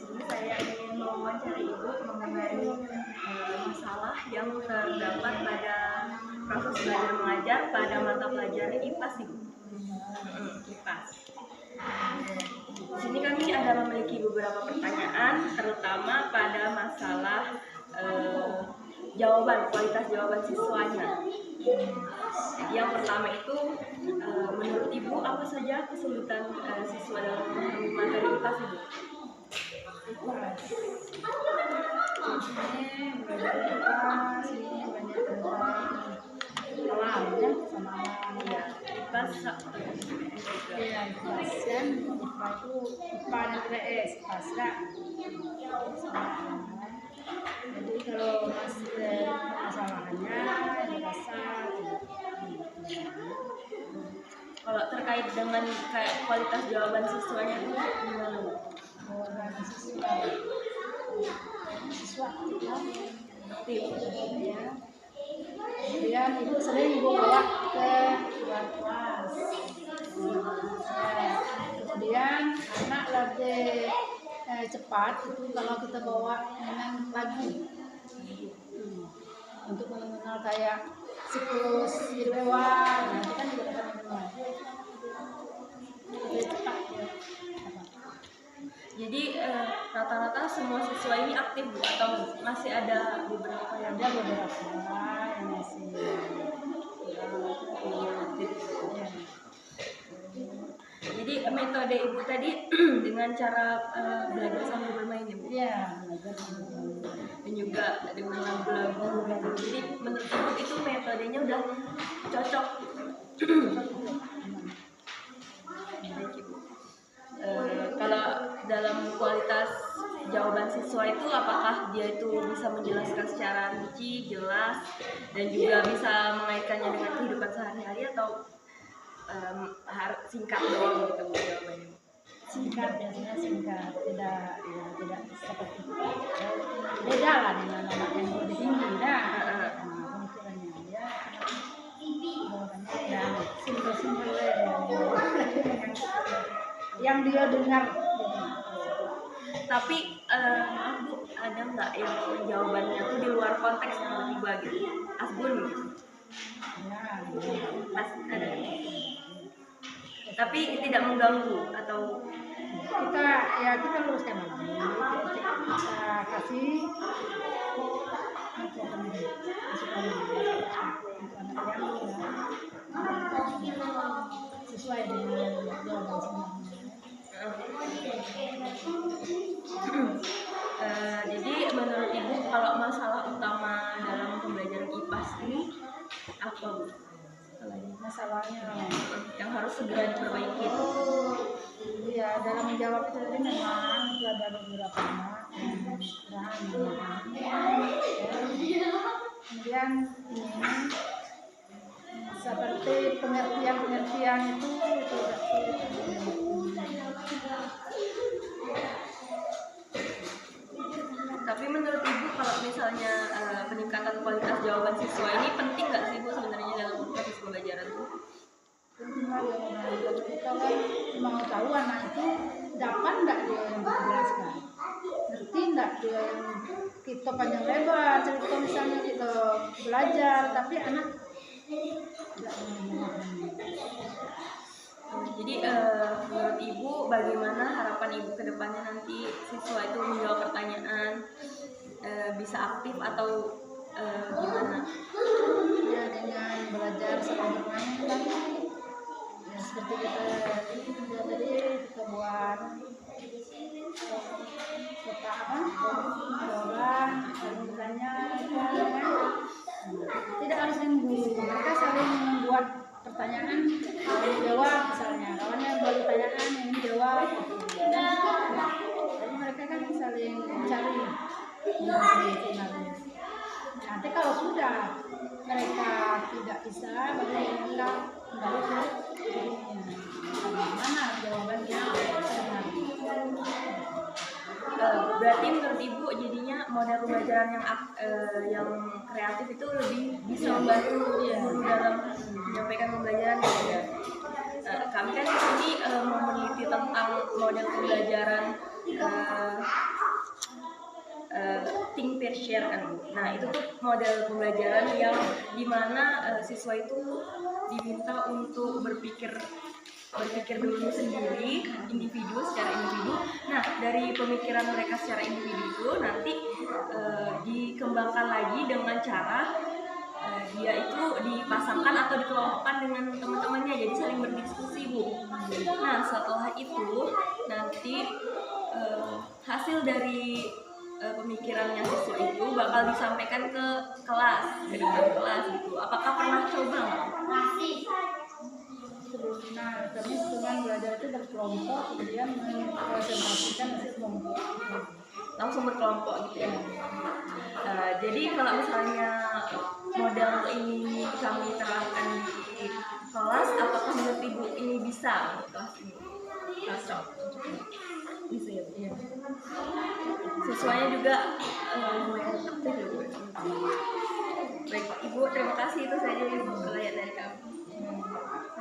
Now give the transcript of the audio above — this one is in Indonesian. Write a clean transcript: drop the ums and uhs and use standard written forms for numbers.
sini saya ingin mewawancarai Ibu mengenai masalah yang terdapat pada proses belajar mengajar pada mata pelajaran IPAS, Ibu. IPAS. Di sini kami ada memiliki beberapa pertanyaan, terutama pada masalah kualitas jawaban siswanya. Jadi yang pertama itu, menurut Ibu apa saja kesulitan siswa dalam memahami materi IPAS, Ibu? Ini belajar IPAS ini banyak tentang alam ya, sama alam ya. IPAS Iya, IPAS kan, IPA itu IPA dan IPS, IPAS kan. Sama alam. Jadi kalau masalahnya dasar. Kalau terkait dengan kayak kualitas jawaban siswanya itu gimana, Bu? Siswa aktif ya. Kemudian itu sering bawa ke luar kelas. Kemudian anak lebih cepat itu kalau kita bawa dengan lagu untuk mengenal kayak siklus hidup hewan. Nah, itu kan juga dapat mengenal. Lebih cepat ya. Jadi rata-rata semua siswa ini aktif, Bu, atau masih ada beberapa yang Ada beberapa yang masih aktif. Jadi metode Ibu tadi dengan cara belajar sambil bermain, Ibu? Iya, belajar sambil bermain. Dan juga dengan lagu-lagu gitu. Jadi menurut Ibu itu metodenya udah cocok. Baik, Ibu. Kalau dalam kualitas jawaban siswa itu, apakah dia itu bisa menjelaskan secara rinci, jelas, dan juga bisa mengaitkannya dengan kehidupan sehari-hari, atau singkat doang gitu, Bu, jawabannya? Singkat, biasanya singkat, tidak seperti itu. Beda lah dengan anak yang lebih tinggi dah. Pemikirannya dia jawabannya yang simpel-simpel yang dia dengar. Tapi maaf, Bu, ada nggak yang jawabannya tuh di luar konteks tiba-tiba gitu, asbun gitu? Ada. Tapi tidak mengganggu atau kita luruskan lagi, kita kasih sesuai dengan jawaban sebenarnya. Jadi menurut Ibu kalau masalah utama dalam pembelajaran IPAS ini apa, Bu? Masalahnya yang harus segera diperbaiki? Ya, dalam menjawab itu tadi memang itu ada beberapa anak yang kurang kemudian ini seperti pengertian itu tidak sulit. Tapi menurut Ibu kalau misalnya peningkatan kualitas jawaban siswa ini penting nggak sih, Bu, sebenarnya dalam proses pembelajaran itu? Penting lah ya, kita kan mau tahu anak itu dapat nggak dia yang dijelaskan, ngerti nggak dia yang kita panjang lebar cerita misalnya kita belajar tapi anak tidak memahami. Jadi menurut Ibu bagaimana harapan Ibu ke depannya nanti siswa itu menjawab pertanyaan, bisa aktif atau gimana? Ya, dengan belajar sambil bermain kan ya, seperti kita tadi kita buat kotak bola lalu ditanya tidak harus dengan guru, mereka saling membuat pertanyaan lalu jawab, misalnya kawannya buat pertanyaan yang jawab jadi mereka kan saling mencari nanti kalau sudah mereka tidak bisa baru mereka kembali ke gurunya mana jawabannya benar. Berarti menurut Ibu jadinya model pembelajaran yang kreatif itu lebih bisa membantu guru dalam menyampaikan pembelajaran gitu ya. Kami kan di sini meneliti tentang model pembelajaran think pair share kan Bu. Nah itu tuh model pembelajaran yang dimana siswa itu diminta untuk berpikir dulu sendiri, secara individu. Nah dari pemikiran mereka secara individu itu nanti dikembangkan lagi dengan cara dia itu dipasangkan atau dikelompokkan dengan teman-temannya, jadi saling berdiskusi Bu. Nah setelah itu nanti hasil dari pemikirannya siswa itu bakal disampaikan ke kelas, ke depan kelas gitu. Apakah pernah coba nggak? Nah, kami dengan belajar itu berkelompok, kemudian mempresentasikan hasil kelompok. Langsung berkelompok gitu ya. Jadi kalau misalnya model ini kami terapkan di kelas, apakah menurut Ibu ini bisa untuk kelas ini? Cocok. Bisa ya Bu? Iya. Siswanya juga lumayan aktif ya Bu. Baik Ibu, terima kasih itu saya